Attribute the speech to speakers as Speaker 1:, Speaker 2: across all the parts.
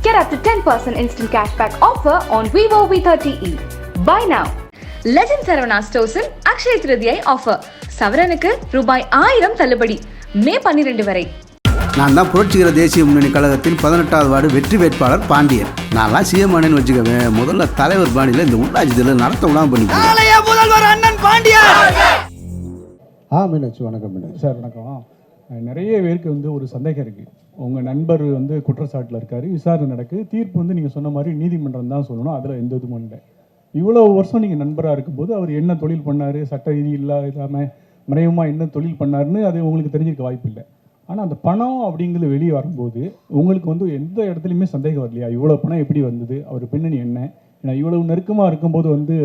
Speaker 1: Get up to 10% instant cashback offer on Vivo V30e. Buy now. Legend Saravana Stores in Akshaya Trithiyai offer. சவரனுக்கு ரூபாய் 1000 தள்ளுபடி. மே 12 வரை.
Speaker 2: நான் தான் புரட்சிகர தேசிய முன்னணி கழகத்தின் 18வது வார்டு வெற்றி வேட்பாளர் பாண்டியன். நான்லாம் சிஎம் அண்ணன் வச்சுக்கவே முதல்ல தலைவர் பாணியில் இந்த உள்ளாட்சி தேர்தல் நடத்த விடாம பண்ணிக்கிறேன்.
Speaker 3: முதல்வர் அண்ணன் பாண்டியன்.
Speaker 2: மீனாட்சி வணக்கம். மீனாட்சி
Speaker 4: சார் வணக்கம். நிறைய பேருக்கு ஒரு சந்தேகம் இருக்குது. உங்கள் நண்பர் குற்றச்சாட்டில் இருக்கார், விசாரணை நடக்குது, தீர்ப்பு நீங்கள் சொன்ன மாதிரி நீதிமன்றம் தான் சொல்லணும், அதில் எந்த இதுவும் இல்லை. இவ்வளோ வருஷம் நீங்கள் நண்பராக இருக்கும்போது அவர் என்ன தொழில் பண்ணார், சட்ட விதி இல்லாமல் மறைமுகமாக என்ன தொழில் பண்ணாருன்னு அது உங்களுக்கு தெரிஞ்சிருக்க வாய்ப்பு இல்லை. ஆனால் அந்த பணம் அப்படிங்கிறது வெளியே வரும்போது உங்களுக்கு எந்த இடத்துலையுமே சந்தேகம் வரலையா? இவ்வளோ பணம் எப்படி வந்தது, அவர் பின்னணி என்ன? ஏன்னா இவ்வளவு நெருக்கமாக இருக்கும்போது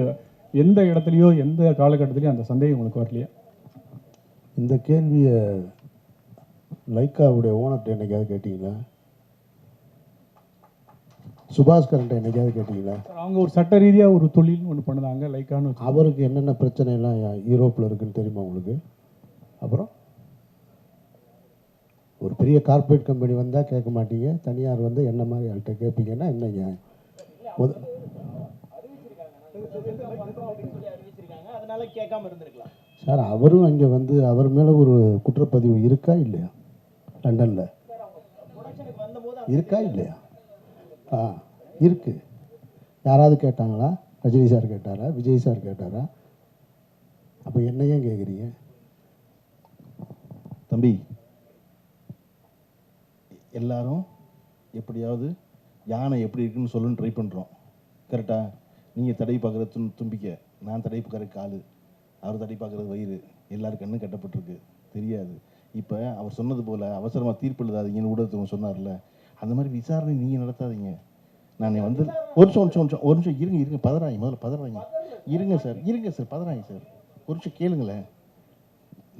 Speaker 4: எந்த இடத்துலையோ எந்த காலகட்டத்திலையும் அந்த சந்தேகம் உங்களுக்கு வரலையா?
Speaker 5: இந்த கேள்வியை லைக்காவுடைய ஓனர்கிட்ட என்னைக்காவது கேட்டிங்களா? சுபாஷ் கரண்ட்டை என்னைக்காவது கேட்டிங்களா?
Speaker 4: அவங்க ஒரு சட்ட ரீதியாக ஒரு தொழில்னு ஒன்று பண்ணுதாங்க லைக்கான்னு.
Speaker 5: அவருக்கு என்னென்ன பிரச்சனைலாம் யூரோப்பில் இருக்குன்னு தெரியுமா உங்களுக்கு? அப்புறம் ஒரு பெரிய கார்ப்பரேட் கம்பெனி வந்தால் கேட்க மாட்டீங்க, தனியார் வந்து என்ன மாதிரி ஆள்கிட்ட கேட்பீங்கன்னா என்னங்க? சார் அவரும் அங்கே அவர் மேலே ஒரு குற்றப்பதிவு இருக்கா இல்லையா? லண்டனில் இருக்கா இல்லையா? இருக்கு. யாராவது கேட்டாங்களா? ரஜினி சார் கேட்டாரா? விஜய் சார் கேட்டாரா? அப்போ என்ன ஏன் கேட்குறீங்க?
Speaker 6: தம்பி, எல்லாரும் எப்படியாவது யானை எப்படி இருக்குன்னு சொல்லுன்னு ட்ரை பண்ணுறோம். கரெக்டாக? நீங்கள் தடை பார்க்குறது தும்பிக்க, நான் தடை பார்க்குற காலு, அவர் தடை பார்க்குறது வயிறு, எல்லாரும் கண்ணும் கட்டப்பட்டிருக்கு, தெரியாது. இப்போ அவர் சொன்னது போல் அவசரமாக தீர்ப்பு எழுதாதீங்கன்னு ஊடகத்துக்கு சொன்னார்ல, அந்த மாதிரி விசாரணை நீங்கள் நடத்தாதீங்க. நான் ஒரு நிமிஷம் இருங்க பதறாங்க, முதல்ல பதறாங்க. இருங்க சார் பதறாங்க சார், ஒரு நிமிஷம் கேளுங்களேன்.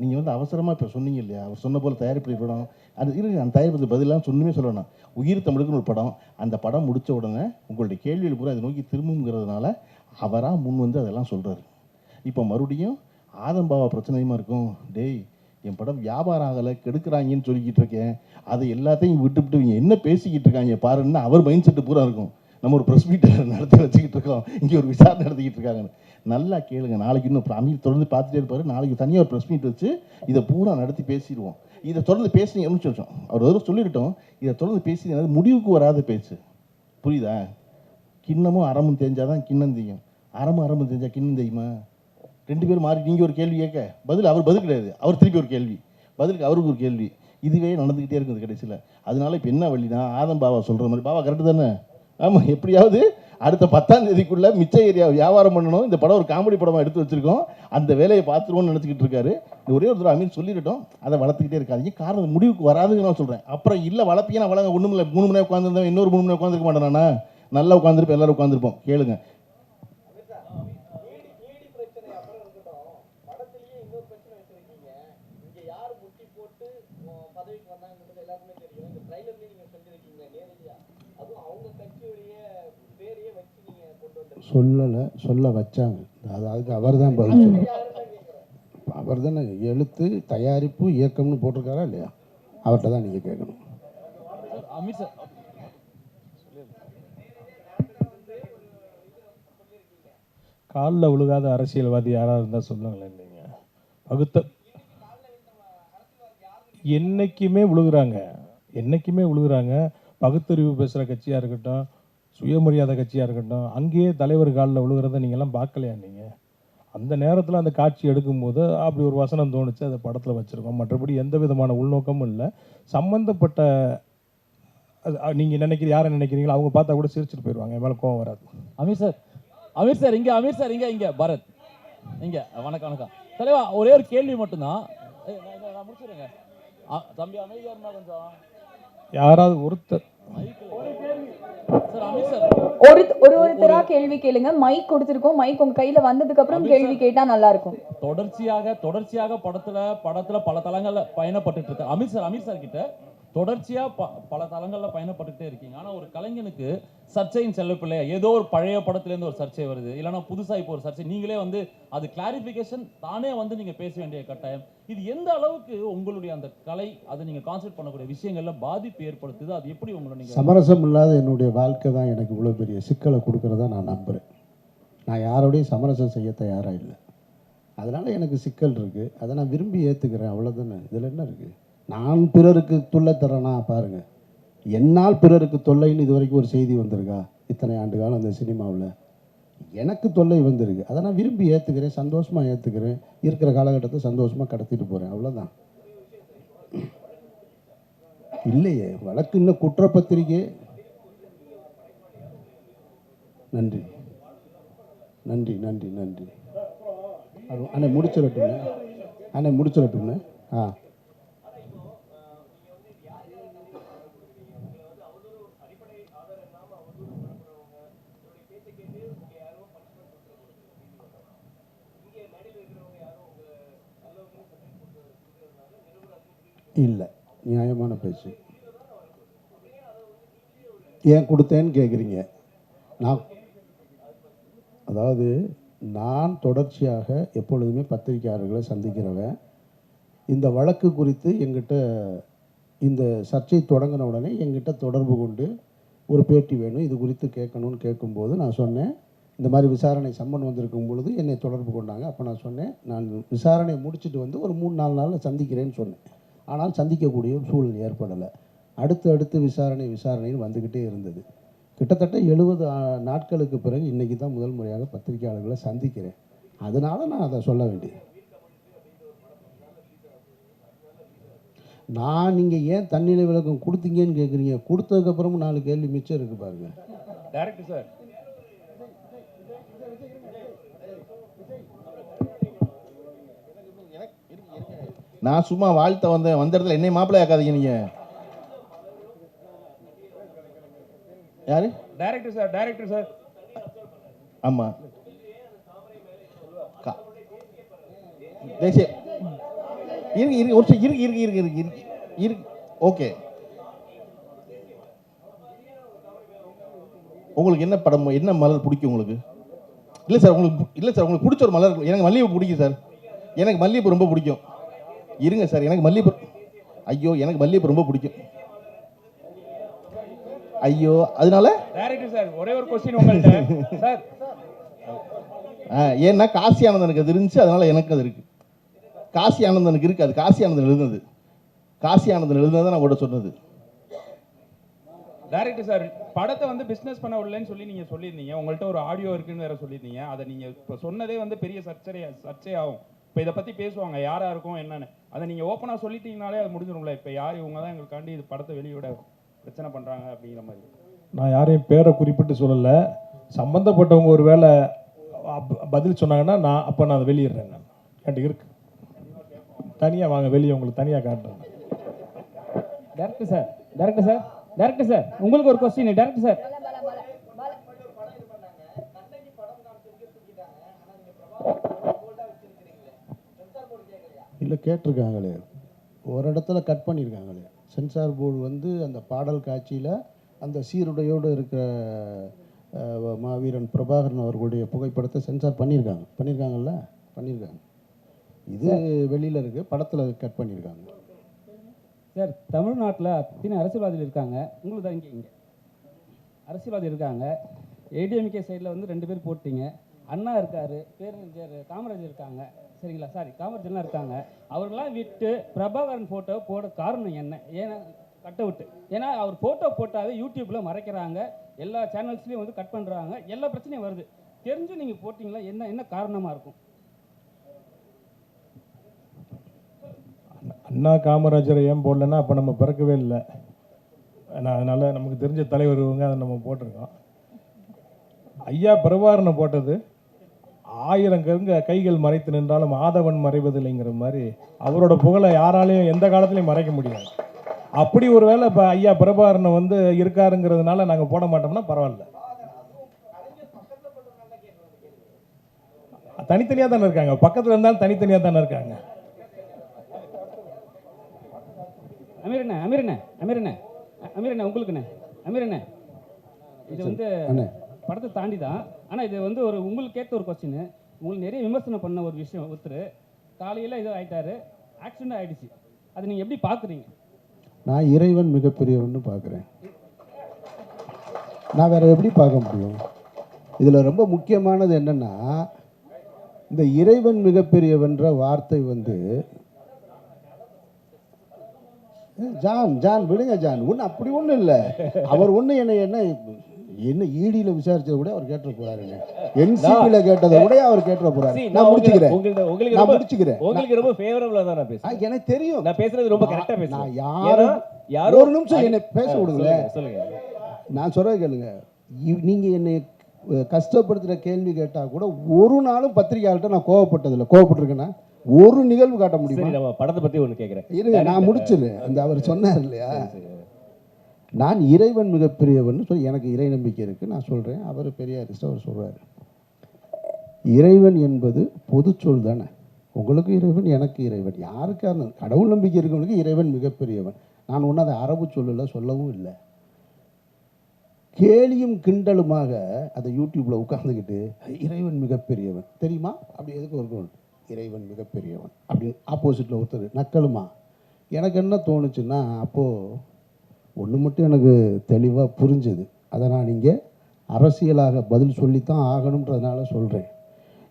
Speaker 6: நீங்கள் அவசரமாக இப்போ சொன்னீங்க இல்லையா, அவர் சொன்ன போல் தயாரிப்பு படம் அது இருங்க, அந்த தயாரிப்பு பதிலாக சொன்னுமே சொல்லணும். உயிர் தமிழுக்குன்னு ஒரு படம், அந்த படம் முடித்த உடனே உங்களுடைய கேள்வியில் பூரா அதை நோக்கி திரும்புங்கிறதுனால அவராக முன் அதெல்லாம் சொல்கிறாரு. இப்போ மறுபடியும் ஆதம்பாவா பிரச்சனையுமா இருக்கும். டேய், என் படம் வியாபாரம் ஆகலை, கெடுக்கிறாங்கன்னு சொல்லிக்கிட்டு இருக்கேன், அதை எல்லாத்தையும் விட்டுவிட்டு இவங்க என்ன பேசிக்கிட்டு இருக்காங்க பாருன்னு அவர் மைண்ட் செட்டு பூரா இருக்கும். நம்ம ஒரு ப்ரெஸ் மீட் நடத்தி வச்சுக்கிட்டு இருக்கோம், இங்கே ஒரு விசாரணை நடத்திக்கிட்டு இருக்காங்கன்னு. நல்லா கேளுங்க, நாளைக்கு இன்னும் அமீர் தொடர்ந்து பார்த்துட்டே இருப்பார். நாளைக்கு தனியாக ஒரு ப்ரெஸ் மீட் வச்சு இதை பூரா நடத்தி பேசிடுவோம். இதை தொடர்ந்து பேசுனீங்க நிமிஷம் அவர் ஒரு சொல்லிவிட்டோம், இதை தொடர்ந்து பேசி முடிவுக்கு வராத பேச்சு, புரியுதா? கிண்ணமும் அறமும் தெரிஞ்சாதான் கிண்ணம் தெரியும், அறமும் தெரிஞ்சால் கிண்ணம் தெரியுமா? ரெண்டு பேரும் மாறி நீங்கள் ஒரு கேள்வி கேட்க பதில் அவர் பதில் கிடையாது, அவர் திருப்பி ஒரு கேள்வி, பதிலுக்கு அவருக்கு ஒரு கேள்வி, இதுவே நடந்துக்கிட்டே இருக்குது கடைசியில். அதனால இப்போ என்ன வழினா, ஆதம் பாவா சொல்கிற மாதிரி, பாவா கரெக்டு தானே? ஆமாம், எப்படியாவது அடுத்த 10ஆம் தேதிக்குள்ளே மிச்ச ஏரியா வியாபாரம் பண்ணணும், இந்த படம் ஒரு காமெடி படமாக எடுத்து வச்சுருக்கோம், அந்த வேலையை பார்த்துருவோன்னு நினச்சிக்கிட்டு இருக்காரு. ஒரே ஒரு தடவை அமீன் சொல்லிவிட்டோம், அதை வளர்த்துக்கிட்டே இருக்காதிங்க. காரணம் முடிவுக்கு வராதுன்னு நான் சொல்கிறேன். அப்புறம் இல்லை வளர்ப்பீங்க, நான் வளங்க ஒன்றும் இல்லை, 3 மணி நேரம் உட்காந்துருந்தேன், இன்னொரு 3 மணி நேரம் உட்காந்துருக்க மாட்டேனா? நல்லா உட்காந்துருப்போம், எல்லோரும் உட்காந்துருப்போம். கேளுங்க,
Speaker 5: சொல்ல வச்சாங்க, அதுக்கு அவர் தான் பதில் சொல்லுவார். அவர் தானே எழுத்து தயாரிப்பு இயக்கம்னு போட்டிருக்காரா இல்லையா? அவர்கிட்ட தான் நீங்கள் கேட்கணும்.
Speaker 4: காலில் விழுகாத அரசியல்வாதி யாராவது இருந்தால் சொல்லுங்களேன். நீங்கள் என்னைக்குமே விழுகிறாங்க. பகுத்தறிவு பேசுகிற கட்சியாக இருக்கட்டும், சுயமரியாதை கட்சியாக இருக்கட்டும், அங்கேயே தலைவர் காலில் விழுகிறத நீங்கள்லாம் பார்க்கலையா? நீங்கள் அந்த நேரத்தில் அந்த காட்சி எடுக்கும்போது அப்படி ஒரு வசனம் தோணுச்சு, அதை படத்தில் வச்சுருக்கோம். மற்றபடி எந்த விதமான உள்நோக்கமும் இல்லை. சம்மந்தப்பட்ட நீங்கள் யாரை நினைக்கிறீங்களோ அவங்க பார்த்தா கூட சிரிச்சுட்டு போயிடுவாங்க, என் மேலே கோவம் வராது.
Speaker 3: அமீர் சார் இங்கே பரத் இங்கே. வணக்கம் தலைவா, ஒரே ஒரு கேள்வி மட்டும்தான், நான் முடிச்சுடுங்க தம்பி, அமைதியாக இருந்தால் கொஞ்சம்.
Speaker 4: யாராவது ஒருத்தர்
Speaker 7: ஒருத்தரா கேள்வி கேளுங்க. மைக் கொடுத்திருக்கோம், மைக் உங்க கையில வந்ததுக்கு அப்புறம் கேள்வி கேட்டா நல்லா இருக்கும்.
Speaker 3: தொடர்ச்சியாக படத்துல பல தளங்கள்ல பயணப்பட்டு இருக்க அமீர் சார் கிட்ட தொடர்ச்சியா பல தளங்களில் பயணப்பட்டுட்டே இருக்கீங்க. ஆனா ஒரு கலைஞனுக்கு சர்ச்சையின் செல்லப்பிள்ளை, ஏதோ ஒரு பழைய படத்துலேருந்து ஒரு சர்ச்சை வருது, இல்லைன்னா புதுசா இப்போ ஒரு சர்ச்சை, நீங்களே வந்து அது கிளாரிஃபிகேஷன் தானே வந்து நீங்க பேச வேண்டிய கட்டாயம். இது எந்த அளவுக்கு உங்களுடைய அந்த கலை, அதை நீங்க கான்சென்ட்ரேட் பண்ணக்கூடிய விஷயங்கள்ல பாதிப்பு ஏற்படுத்துது? அது எப்படி உங்களை நீங்க
Speaker 5: சமரசம் இல்லாத என்னுடைய வாழ்க்கை தான் எனக்கு இவ்வளோ பெரிய சிக்கலை கொடுக்குறதா நான் நம்புகிறேன். நான் யாரோடையும் சமரசம் செய்ய தயாராக இல்லை. அதனால் எனக்கு சிக்கல் இருக்குது. அதை நான் விரும்பி ஏற்றுக்கிறேன், அவ்வளோதானே. இதில் என்ன இருக்குது? நான் பிறருக்கு தொல்லை தரேனா பாருங்கள். என்னால் பிறருக்கு தொல்லைன்னு இது வரைக்கும் ஒரு செய்தி வந்திருக்கா? இத்தனை ஆண்டு காலம் அந்த சினிமாவில் எனக்கு தொல்லை வந்திருக்கு. அதை நான் விரும்பி ஏற்றுக்கிறேன், சந்தோஷமாக ஏற்றுக்கிறேன். இருக்கிற காலகட்டத்தை சந்தோஷமாக கடத்திட்டு போகிறேன், அவ்வளோதான். இல்லையே வழக்கு இன்னும் குற்றப்பத்திரிக்கை. நன்றி நன்றி நன்றி நன்றி. அண்ணே முடிச்சிடட்டுண்ணே, அண்ணே முடிச்சிடட்டுண்ணே. ஆ இல்லை, நியாயமான பேச்சு. ஏன் கொடுத்தேன்னு கேட்குறீங்க. அதாவது நான் தொடர்ச்சியாக எப்பொழுதுமே பத்திரிகையாளர்களை சந்திக்கிறவன். இந்த வழக்கு குறித்து எங்கிட்ட இந்த சர்ச்சை தொடங்கின உடனே எங்கிட்ட தொடர்பு கொண்டு ஒரு பேட்டி வேணும், இது குறித்து கேட்கணும்னு கேட்கும்போது நான் சொன்னேன், இந்த மாதிரி விசாரணை சம்மன் வந்திருக்கும் பொழுது என்னை தொடர்பு கொண்டாங்க. அப்போ நான் சொன்னேன், நான் விசாரணையை முடிச்சுட்டு வந்து ஒரு 3-4 நாளில் சந்திக்கிறேன்னு சொன்னேன். ஆனால் சந்திக்கக்கூடிய ஒரு சூழல் ஏற்படலை. அடுத்து விசாரணைன்னு வந்துக்கிட்டே இருந்தது. கிட்டத்தட்ட 70 நாட்களுக்கு பிறகு இன்றைக்கி தான் முதல் முறையாக பத்திரிகையாளர்களை சந்திக்கிறேன். அதனால் நான் அதை சொல்ல வேண்டியது. நீங்கள் ஏன் தன்னிலை விளக்கம் கொடுத்தீங்கன்னு கேட்குறீங்க. கொடுத்ததுக்கப்புறமும் 4 கேள்வி மிச்சம் இருக்குது பாருங்க.
Speaker 3: டைரக்டர் சார்,
Speaker 6: நான் சும்மா வாழ்த்த வந்த இடத்துல என்னை மாப்பிள்ளை ஆக்காதீங்க. நீங்க யாரு?
Speaker 3: Director sir.
Speaker 6: ஆமா, தேசிய இருக்கு. ஓகே, உங்களுக்கு என்ன படம், என்ன மலர் பிடிக்கும் உங்களுக்கு? இல்லை சார், உங்களுக்கு பிடிச்ச ஒரு மலர். எனக்கு மல்லிகைப்பூ பிடிக்கும் சார். எனக்கு மல்லிகைப்பூ ரொம்ப பிடிக்கும். இருங்க சார், எனக்கு மல்லிகைப்பூ, எனக்கு மல்லிகைப்பூ ரொம்ப பிடிக்கும். அதனால
Speaker 3: டைரக்டர் சார், ஒரே ஒரு क्वेश्चन உங்கள்ட்ட சார்.
Speaker 6: ஏன்னா காசி ஆனந்தனுக்கு அது இருந்துச்சு, அதனால எனக்கு அது இருக்கு. காசி ஆனந்தனுக்கு இருக்கு, அது காசி ஆனந்தன் எழுதுனது. காசி ஆனந்தன் எழுதுனதை நான் கூட சொன்னது.
Speaker 8: டைரக்டர் சார், படத்தை வந்து பிஸ்னஸ் பண்ண விடலன்னு சொல்லி நீங்கள் சொல்லியிருந்தீங்க. உங்கள்கிட்ட ஒரு ஆடியோ இருக்குன்னு வேற சொல்லியிருந்தீங்க. அதை நீங்கள் இப்போ சொன்னதே வந்து பெரிய சர்ச்சையாகும். இப்போ இதை பற்றி பேசுவாங்க, யாரா இருக்கும் என்னன்னு. அதை நீங்கள் ஓப்பனாக சொல்லிட்டீங்கனாலே அது முடிஞ்சிடும்ல. இப்போ யார் இவங்க தான் எங்களுக்காண்டி இது படத்தை வெளியிட பிரச்சனை பண்ணுறாங்க அப்படிங்கிற மாதிரி.
Speaker 4: நான் யாரையும் பேரை குறிப்பிட்டு சொல்லலை. சம்மந்தப்பட்டவங்க ஒரு வேளை பதில் சொன்னாங்கன்னா நான் அதை வெளியிடுறேன். நான் என்கிட்ட இருக்கு, தனியாக வாங்க வெளியே, உங்களுக்கு தனியாக காட்டுறேன்.
Speaker 9: டைரக்டர் சார் உங்களுக்கு ஒரு क्वेश्चन. டைரக்டர் சார்,
Speaker 5: இல்லை கேட்டிருக்காங்களே, ஒரு இடத்துல கட் பண்ணியிருக்காங்களே. சென்சார் போர்டு வந்து அந்த பாடல் காட்சியில் அந்த சீருடையோடு இருக்கிற மாவீரன் பிரபாகரன் அவர்களுடைய புகைப்படத்தை சென்சார் பண்ணியிருக்காங்கல்ல. இது வெளியில் இருக்குது, படத்தில் கட் பண்ணியிருக்காங்க.
Speaker 9: சார் தமிழ்நாட்டில் அத்தனை அரசியல்வாதிகள் இருக்காங்க. உங்களுக்கு தான் இங்கே அரசியல்வாதி இருக்காங்க. ஏடிஎம்கே சைடில் வந்து 2 பேர் போட்டீங்க. அண்ணா இருக்கார், பேரறிஞர் காமராஜர் இருக்காங்க, சரிங்களா? காமராஜர்லாம் இருக்காங்க. அவர்களாம் விட்டு பிரபாகரன் ஃபோட்டோ போட காரணம் என்ன? ஏன்னா கட் அவுட்டு, ஏன்னா அவர் ஃபோட்டோ போட்டாவே யூடியூப்பில் மறைக்கிறாங்க, எல்லா சேனல்ஸ்லேயும் வந்து கட் பண்ணுறாங்க, எல்லா பிரச்சனையும் வருது. தெரிஞ்சு நீங்கள் போட்டிங்களா? என்ன காரணமாக இருக்கும்?
Speaker 4: அண்ணா காமராஜரை ஏன் போடலன்னா அப்போ நம்ம பிறக்கவே இல்லை. அதனால் நமக்கு தெரிஞ்ச தலைவர் இவங்க, அதை நம்ம போட்டிருக்கோம். ஐயா பிரபாகரனை போட்டது 1000 கைகள் மறைத்து நின்றாலும் ஆதவன் மறைவதில்லைங்கிற மாதிரி அவரோட புகழை யாராலையும் எந்த காலத்துலையும் மறைக்க முடியாது. அப்படி ஒரு வேளை இப்போ ஐயா பிரபாகரனை வந்து இருக்காருங்கிறதுனால நாங்கள் போட மாட்டோம்னா பரவாயில்ல. தனித்தனியாக தானே இருக்காங்க, பக்கத்தில் இருந்தாலும் தனித்தனியாக தானே இருக்காங்க.
Speaker 9: அமீரண்ணே உங்களுக்குண்ணே அமீரண்ணே இது வந்து
Speaker 5: அண்ணே.
Speaker 9: படத்தை தாண்டி தான். ஆனால் இது வந்து ஒரு உங்களுக்கு கேட்ட ஒரு கொஸ்டின். உங்களுக்கு நிறைய விமர்சனம் பண்ண ஒரு விஷயம். ஒருத்தர் காலையில் இது ஆகிட்டாரு, ஆக்சிடென்ட் ஆகிடுச்சு. அதை நீங்கள் எப்படி பார்க்குறீங்க?
Speaker 5: நான் இறைவன் மிகப்பெரியவன்னு பார்க்குறேன். நான் வேற எப்படி பார்க்க முடியும்? இதில் ரொம்ப முக்கியமானது என்னன்னா, இந்த இறைவன் மிகப்பெரியவன்ற வார்த்தை வந்து ஜான் ஜான் விடுங்க ஜான், ஒன்றும் அப்படி ஒன்றும் இல்லை. அவர் ஒன்றும் என்ன ஈடியில் விசாரிச்சதை கூட அவர் கேட்டுற போறாருங்க, என்சிபியில் கேட்டதை கூட அவர் கேட்டுற போறாரு. நான் முடிச்சுக்கிறேன்.
Speaker 10: உங்களுக்கு ரொம்ப ஃபேவரபிளா தான் நான் பேசுறேன்.
Speaker 5: எனக்கு தெரியும்,
Speaker 10: நான் பேசுறது ரொம்ப கரெக்டா பேசுறேன்.
Speaker 5: நான் யாரோ ஒரு நிமிஷம் என்னை பேச விடுங்களேன்.
Speaker 10: சொல்லுங்க.
Speaker 5: நான் சொல்றது கேளுங்க. நீங்க என்னை கஷ்டப்படுத்துகிற கேள்வி கேட்டால் கூட ஒரு நாளும் பத்திரிகையாளர்கிட்ட நான் கோவப்பட்டிருக்கேன்னா ஒரு நிகழ்வு காட்ட முடியும்.
Speaker 10: நம்ம படத்தை பற்றி ஒன்று கேட்குறேன்.
Speaker 5: இருங்க, நான் முடிச்சிடுறேன். அந்த அவர் சொன்னார் இல்லையா, நான் இறைவன் மிகப்பெரியவன் சொல்லி எனக்கு இறை நம்பிக்கை இருக்குது. நான் சொல்கிறேன், அவர் பெரியாரிஸ்ட், அவர் சொல்கிறார் இறைவன் என்பது பொது சொல் தானே. உங்களுக்கு இறைவன், எனக்கு இறைவன், யாருக்காக இருந்தாலும் கடவுள் நம்பிக்கை இருக்கவனுக்கு இறைவன் மிகப்பெரியவன். நான் ஒன்றும் அதை அரபு சொல்லவும் இல்லை. கேலியும் கிண்டலுமாக அதை யூடியூப்பில் உட்காந்துக்கிட்டு இறைவன் மிகப்பெரியவன் தெரியுமா அப்படி எதுக்கு இருக்கணும், இறைவன் மிகப்பெரியவன் அப்படின்னு ஆப்போசிட்டில் ஒருத்தர் நக்கலுமா. எனக்கு என்ன தோணுச்சுன்னா, அப்போது ஒன்று மட்டும் எனக்கு தெளிவாக புரிஞ்சுது. அதை நான் இங்கே அரசியலாக பதில் சொல்லித்தான் ஆகணுன்றதுனால சொல்கிறேன்.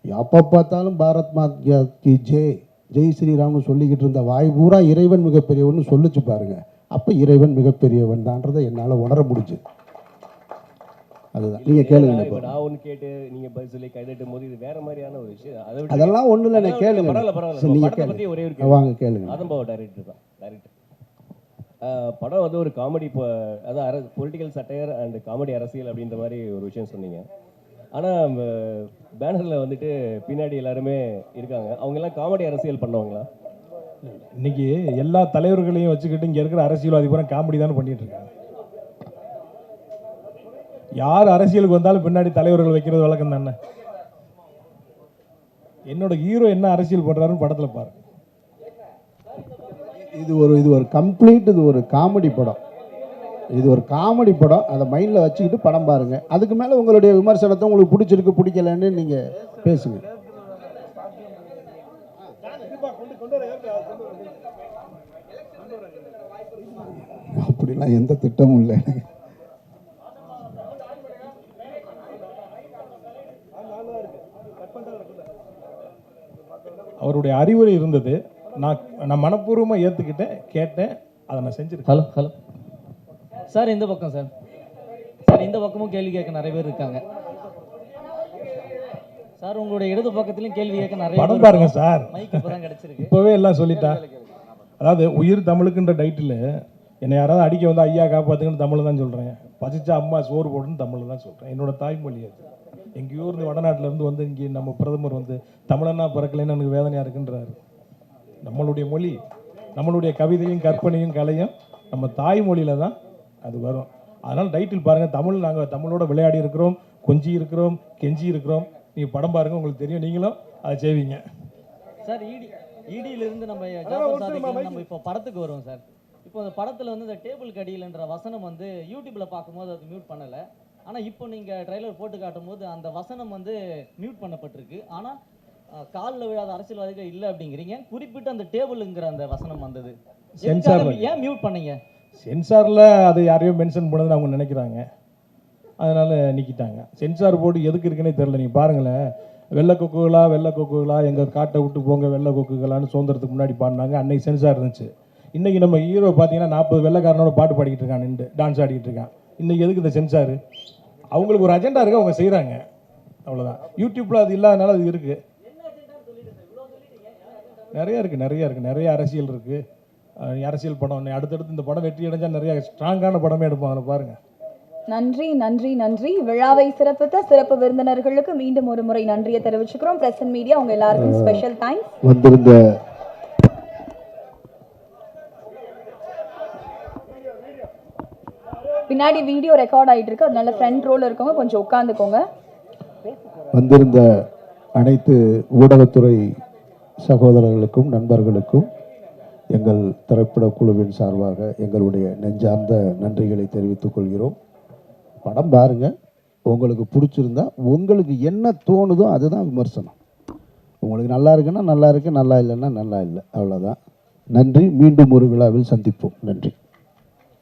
Speaker 5: எப்போ பார்த்தாலும் பாரத் மாதா கி ஜெய் ஸ்ரீராம்னு சொல்லிக்கிட்டு இருந்த வாய் பூரா இறைவன் மிகப்பெரியவன் சொல்லிச்சு பாருங்க. அப்போ இறைவன் மிகப்பெரியவன் தான்றதை என்னால் உணர முடிஞ்சு. அதுதான் நீங்கள் கேளுங்க.
Speaker 10: நான் ஒன்று கேட்டு நீங்கள் பதில் சொல்லி கைதட்டும் போது இது வேற மாதிரியான ஒரு விஷயம்.
Speaker 5: அதெல்லாம் ஒன்றும் இல்லை, நான் கேளுங்க.
Speaker 10: பரவாயில்ல.
Speaker 5: நீங்கள்
Speaker 10: பற்றி ஒரே ஒரு
Speaker 5: வாங்க கேளுங்க.
Speaker 10: அதம்பாவ டைரக்டர் தான். படம் வந்து ஒரு காமெடி, அதாவது பொலிட்டிக்கல் சட்டையர் அண்ட் காமெடி அரசியல் அப்படின்ற மாதிரி ஒரு விஷயம் சொன்னீங்க. ஆனால் பேனரில் வந்துட்டு பின்னாடி எல்லாருமே இருக்காங்க, அவங்க எல்லாம் காமெடி அரசியல் பண்ணவங்களா?
Speaker 4: இன்னைக்கு எல்லா தலைவர்களையும் வச்சுக்கிட்டு இங்கே இருக்கிற அரசியல்வாதி பூரா காமெடி தானே பண்ணிட்டு இருக்காங்க. யார் அரசியலுக்கு வந்தாலும் பின்னாடி தலைவர்கள் வைக்கிறது வழக்கம் தானே. என்னோட ஹீரோ என்ன அரசியல் பண்றாருன்னு படத்துல பாருங்க.
Speaker 5: இது ஒரு கம்ப்ளீட், இது ஒரு காமெடி படம். இது ஒரு காமெடி படம். அதை மைண்டில் வச்சுக்கிட்டு படம் பாருங்க. அதுக்கு மேலே உங்களுடைய விமர்சனத்தை உங்களுக்கு பிடிச்சிருக்கு பிடிக்கலன்னு நீங்கள் பேசுங்க. அப்படிலாம் எந்த திட்டமும் இல்லை.
Speaker 4: அவருடைய அறிவுரை இருந்தது, நான் மனப்பூர்வமாக ஏற்றுக்கிட்டேன், கேட்டேன், அதை நான் செஞ்சுருக்கேன்.
Speaker 11: ஹலோ சார், இந்த பக்கம் சார், இந்த பக்கமும் கேள்வி கேட்க நிறைய பேர் இருக்காங்க சார். உங்களுடைய இடது பக்கத்துலையும் கேள்வி கேட்க நிறைய
Speaker 4: படம் பாருங்க சார்.
Speaker 11: மைக் இப்போதான் கிடைச்சிருக்கு.
Speaker 4: இப்போவே எல்லாம் சொல்லிட்டா. அதாவது உயிர் தமிழுக்குன்ற டைட்டில் என்னை யாராவது அடிக்க வந்து ஐயா காப்பாற்றுங்கன்னு தமிழ் தான் சொல்கிறேன். பசிச்சா அம்மா சோறு போடுன்னு தமிழ் தான் சொல்கிறேன். என்னோட தாய்மொழி அது. எங்கேயோ இருந்து வடநாட்டிலேருந்து வந்து இங்கே நம்ம பிரதமர் வந்து தமிழனா பிறக்கலைன்னு எனக்கு வேதனையாக இருக்குன்றாரு. நம்மளுடைய மொழி, நம்மளுடைய கவிதையும் கற்பனையும் கலையும் நம்ம தாய்மொழியில் தான் அது வரும். அதனால் டைட்டில் பாருங்கள், நாங்கள் தமிழோட விளையாடி இருக்கிறோம், கொஞ்சி இருக்கிறோம், கெஞ்சி இருக்கிறோம். நீங்கள் படம் பாருங்கள், உங்களுக்கு தெரியும், நீங்களும் அதை செய்வீங்க
Speaker 11: சார். இடியிலிருந்து நம்ம ஜாஃபர் சாதிக்கு நம்ம இப்போ படத்துக்கு வருவோம் சார். இப்போ அந்த படத்தில் வந்து இந்த டேபிள் கடியில்ன்ற வசனம் வந்து யூடியூப்பில் பார்க்கும்போது அது மியூட் பண்ணலை. ஆனால் இப்போ நீங்கள் ட்ரைலர் போட்டு காட்டும் போது அந்த வசனம் வந்து மியூட் பண்ணப்பட்டிருக்கு. ஆனால் காலில் விழாத அரசியல்வாதிகள் இல்லை அப்படிங்கிறீங்க. குறிப்பிட்டு அந்த டேபிளுங்கிற அந்த வசனம் வந்தது, ஏன் மியூட் பண்ணீங்க?
Speaker 4: சென்சாரில் அது யாரையோ மென்ஷன் பண்ணதுன்னு அவங்க நினைக்கிறாங்க, அதனால் நீக்கிட்டாங்க. சென்சார் போர்டு எதுக்கு இருக்குன்னே தெரில. நீங்கள் பாருங்களேன், வெள்ளை கொக்குகளா எங்கள் காட்டை விட்டு போங்க வெள்ளை கொக்குகளான்னு சுதந்திரத்துக்கு முன்னாடி பாடினாங்க. அன்னைக்கு சென்சார் இருந்துச்சு. இன்றைக்கி நம்ம ஹீரோ பார்த்தீங்கன்னா 40 வெள்ளைக்காரனோட பாட்டு பாடிக்கிட்டு இருக்கான், நின்று டான்ஸ் ஆடிக்கிட்டு இருக்கான். இன்றைக்கி எதுக்கு இந்த சென்சார்? அவங்களுக்கு ஒரு அஜெண்டா இருக்குது, அவங்க செய்கிறாங்க, அவ்வளோதான். யூடியூப்பில் அது இல்லாதனால அது இருக்குது. நிறைய இருக்குது, நிறைய அரசியல் இருக்குது. அரசியல் படம் அடுத்தடுத்து இந்த படம் வெற்றி அடைஞ்சால் நிறைய ஸ்ட்ராங்கான படமே எடுப்போம். அதில் பாருங்கள்.
Speaker 7: நன்றி நன்றி நன்றி. விழாவை சிறப்பித்த சிறப்பு விருந்தினர்களுக்கு மீண்டும் ஒரு முறை நன்றியை தெரிவிச்சுக்கிறோம். பிரஸ் அண்ட் மீடியா உங்க எல்லாருக்கும் ஸ்பெஷல் தேங்க்ஸ்.
Speaker 5: வந்திருந்த
Speaker 7: பின்னாடி வீடியோ ரெக்கார்ட் ஆகிட்டு இருக்கு, அதனால ஃப்ரண்ட் ரோல இருக்கவங்க கொஞ்சம் உட்காந்துக்கோங்க.
Speaker 5: வந்திருந்த அனைத்து ஊடகத்துறை சகோதரர்களுக்கும் நண்பர்களுக்கும் எங்கள் திரைப்பட குழுவின் சார்பாக எங்களுடைய நெஞ்சார்ந்த நன்றிகளை தெரிவித்துக் கொள்கிறோம். படம் பாருங்கள், உங்களுக்கு பிடிச்சிருந்தா உங்களுக்கு என்ன தோணுதோ அதுதான் விமர்சனம். உங்களுக்கு நல்லா இருக்குன்னா நல்லா இருக்கு, நல்லா இல்லைன்னா நல்லா இல்லை, அவ்வளோதான். நன்றி. மீண்டும் ஒரு விழாவில் சந்திப்போம். நன்றி.